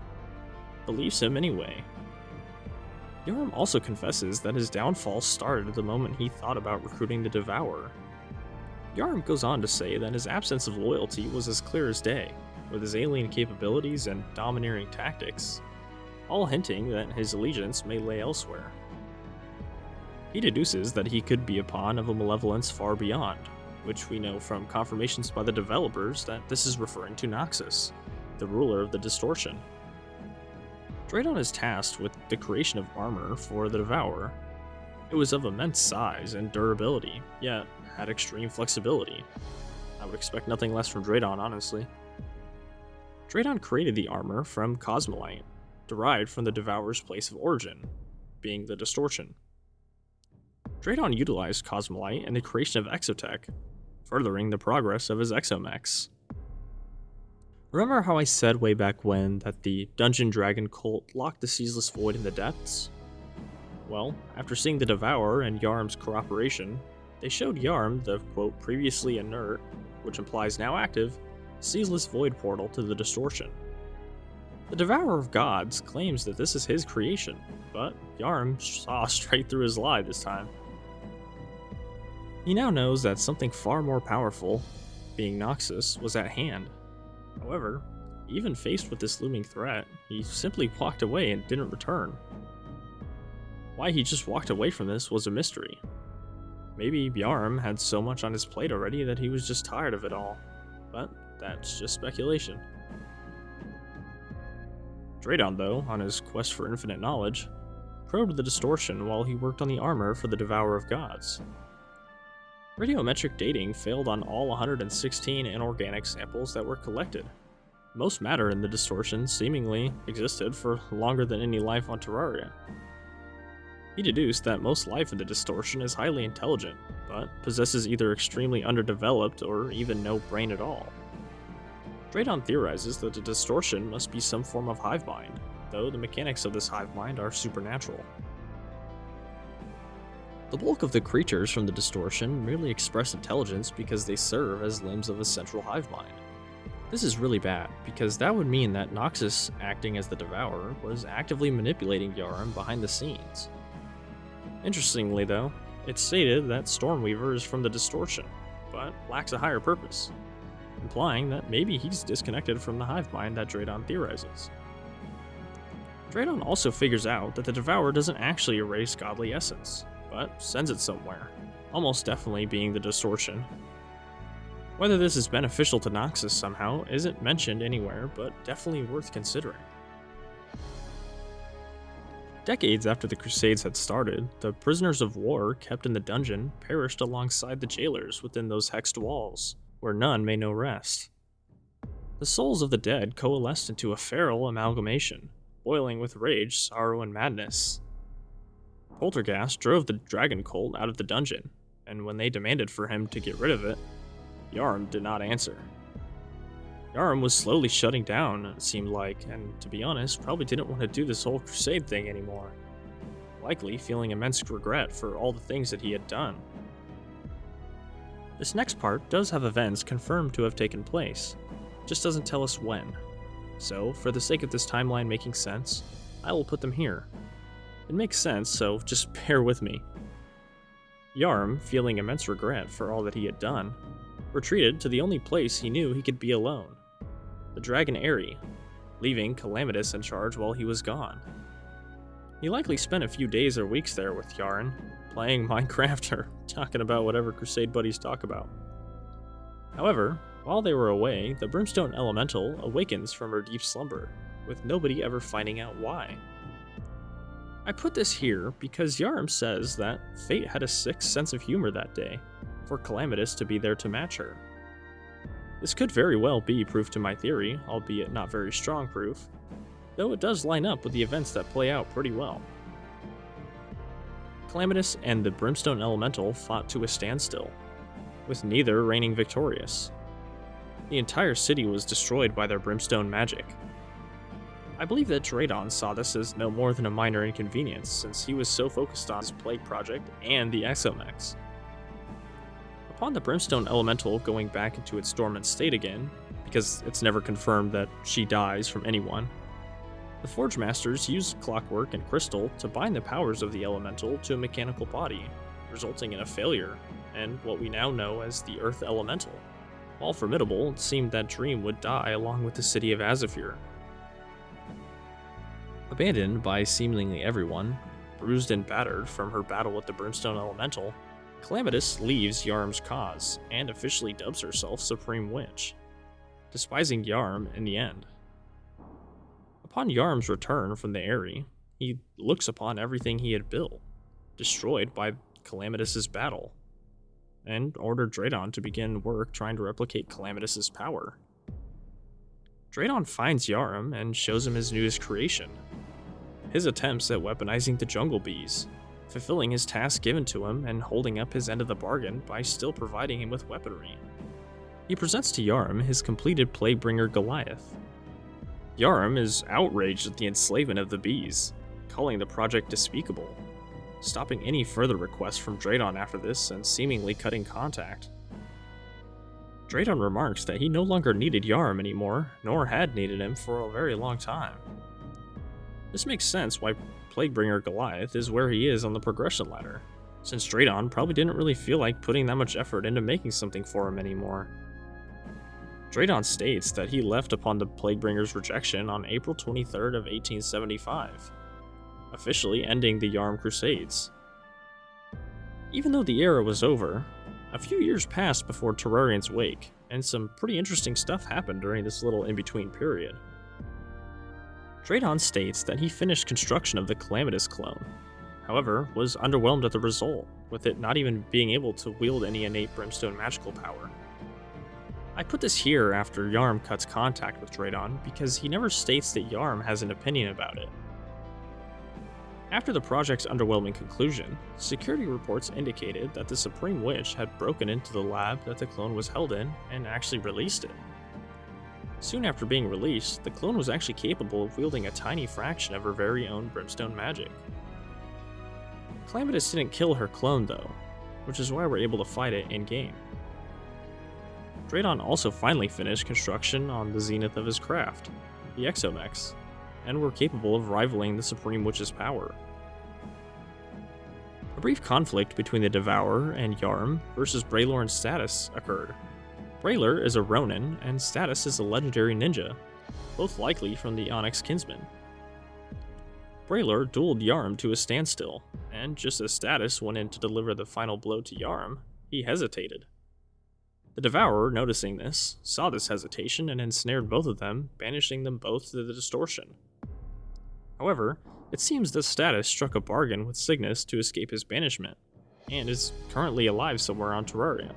believes him anyway. Yharim also confesses that his downfall started the moment he thought about recruiting the Devourer. Yharim goes on to say that his absence of loyalty was as clear as day, with his alien capabilities and domineering tactics, all hinting that his allegiance may lay elsewhere. He deduces that he could be a pawn of a malevolence far beyond, which we know from confirmations by the developers that this is referring to Noxus, the ruler of the Distortion. Draconic is tasked with the creation of armor for the Devourer. It was of immense size and durability, yet had extreme flexibility. I would expect nothing less from Draconic, honestly. Draydon created the armor from Cosmolite, derived from the Devourer's place of origin, being the Distortion. Draydon utilized Cosmolite in the creation of Exotech, furthering the progress of his exomechs. Remember how I said way back when that the Dungeon Dragon cult locked the Ceaseless Void in the depths? Well, after seeing the Devourer and Yharim's cooperation, they showed Yharim the, quote, previously inert, which implies now active, Ceaseless Void portal to the Distortion. The Devourer of Gods claims that this is his creation, but Yharim saw straight through his lie this time. He now knows that something far more powerful, being Noxus, was at hand. However, even faced with this looming threat, he simply walked away and didn't return. Why he just walked away from this was a mystery. Maybe Yharim had so much on his plate already that he was just tired of it all, but that's just speculation. Draydon, though, on his quest for infinite knowledge, probed the Distortion while he worked on the armor for the Devourer of Gods. Radiometric dating failed on all 116 inorganic samples that were collected. Most matter in the Distortion seemingly existed for longer than any life on Terraria. He deduced that most life in the Distortion is highly intelligent, but possesses either extremely underdeveloped or even no brain at all. Draydon theorizes that the Distortion must be some form of hive mind, though the mechanics of this hive mind are supernatural. The bulk of the creatures from the Distortion merely express intelligence because they serve as limbs of a central hive mind. This is really bad, because that would mean that Noxus, acting as the Devourer, was actively manipulating Yharim behind the scenes. Interestingly though, it's stated that Stormweaver is from the Distortion, but lacks a higher purpose, implying that maybe he's disconnected from the hive mind that Draydon theorizes. Draydon also figures out that the Devourer doesn't actually erase godly essence, but sends it somewhere, almost definitely being the Distortion. Whether this is beneficial to Noxus somehow isn't mentioned anywhere, but definitely worth considering. Decades after the Crusades had started, the prisoners of war kept in the dungeon perished alongside the jailers within those hexed walls, where none may know rest. The souls of the dead coalesced into a feral amalgamation, boiling with rage, sorrow, and madness. Poltergeist drove the dragon cult out of the dungeon, and when they demanded for him to get rid of it, Yharim did not answer. Yharim was slowly shutting down, it seemed like, and to be honest, probably didn't want to do this whole crusade thing anymore, likely feeling immense regret for all the things that he had done. This next part does have events confirmed to have taken place, just doesn't tell us when. So, for the sake of this timeline making sense, I will put them here. It makes sense, so just bear with me. Yharim, feeling immense regret for all that he had done, retreated to the only place he knew he could be alone, the Dragon Eyrie, leaving Calamitous in charge while he was gone. He likely spent a few days or weeks there with Yharim, playing Minecraft or talking about whatever Crusade buddies talk about. However, while they were away, the Brimstone Elemental awakens from her deep slumber, with nobody ever finding out why. I put this here because Yharim says that fate had a sixth sense of humor that day, for Calamitous to be there to match her. This could very well be proof to my theory, albeit not very strong proof, though it does line up with the events that play out pretty well. Calamitous and the Brimstone Elemental fought to a standstill, with neither reigning victorious. The entire city was destroyed by their brimstone magic. I believe that Draydon saw this as no more than a minor inconvenience, since he was so focused on his Plague project and the exomechs. Upon the Brimstone Elemental going back into its dormant state again, because it's never confirmed that she dies from anyone, the Forge Masters used clockwork and crystal to bind the powers of the Elemental to a mechanical body, resulting in a failure, and what we now know as the Earth Elemental. While formidable, it seemed that Dream would die along with the city of Azafir. Abandoned by seemingly everyone, bruised and battered from her battle with the Brimstone Elemental, Calamitous leaves Yharim's cause and officially dubs herself Supreme Witch, despising Yharim in the end. Upon Yharim's return from the Eyrie, he looks upon everything he had built, destroyed by Calamitous' battle, and ordered Draydon to begin work trying to replicate Calamitous' power. Draydon finds Yharim and shows him his newest creation, his attempts at weaponizing the jungle bees, fulfilling his task given to him and holding up his end of the bargain by still providing him with weaponry. He presents to Yharim his completed Plaguebringer Goliath. Yharim is outraged at the enslavement of the bees, calling the project despicable, stopping any further requests from Draydon after this and seemingly cutting contact. Draydon remarks that he no longer needed Yharim anymore, nor had needed him for a very long time. This makes sense why Plaguebringer Goliath is where he is on the progression ladder, since Draydon probably didn't really feel like putting that much effort into making something for him anymore. Draydon states that he left upon the Plaguebringer's rejection on April 23rd of 1875, officially ending the Yharim Crusades. Even though the era was over, a few years passed before Terrarian's wake, and some pretty interesting stuff happened during this little in-between period. Draydon states that he finished construction of the Calamitous clone, however, was underwhelmed at the result, with it not even being able to wield any innate brimstone magical power. I put this here after Yharim cuts contact with Draydon because he never states that Yharim has an opinion about it. After the project's underwhelming conclusion, security reports indicated that the Supreme Witch had broken into the lab that the clone was held in and actually released it. Soon after being released, the clone was actually capable of wielding a tiny fraction of her very own brimstone magic. Calamitous didn't kill her clone though, which is why we're able to fight it in-game. Draydon also finally finished construction on the zenith of his craft, the Exomechs, and were capable of rivaling the Supreme Witch's power. A brief conflict between the Devourer and Yharim versus Braylor and Status occurred. Braylor is a Ronin, and Status is a legendary ninja, both likely from the Onyx Kinsman. Braylor dueled Yharim to a standstill, and just as Status went in to deliver the final blow to Yharim, he hesitated. The Devourer, noticing this, saw this hesitation and ensnared both of them, banishing them both to the distortion. However, it seems that Status struck a bargain with Cygnus to escape his banishment, and is currently alive somewhere on Terrarium.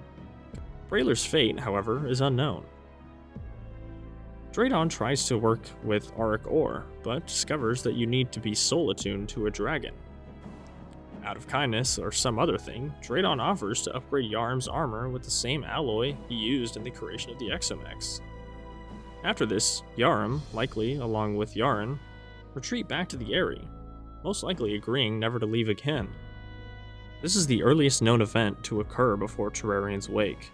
Braylor's fate, however, is unknown. Draydon tries to work with Auric Ore, but discovers that you need to be soul attuned to a dragon. Out of kindness or some other thing, Draydon offers to upgrade Yharim's armor with the same alloy he used in the creation of the Exomechs. After this, Yharim, likely along with Yharin, retreat back to the Eyrie, most likely agreeing never to leave again. This is the earliest known event to occur before Terrarian's wake,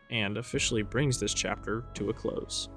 and officially brings this chapter to a close.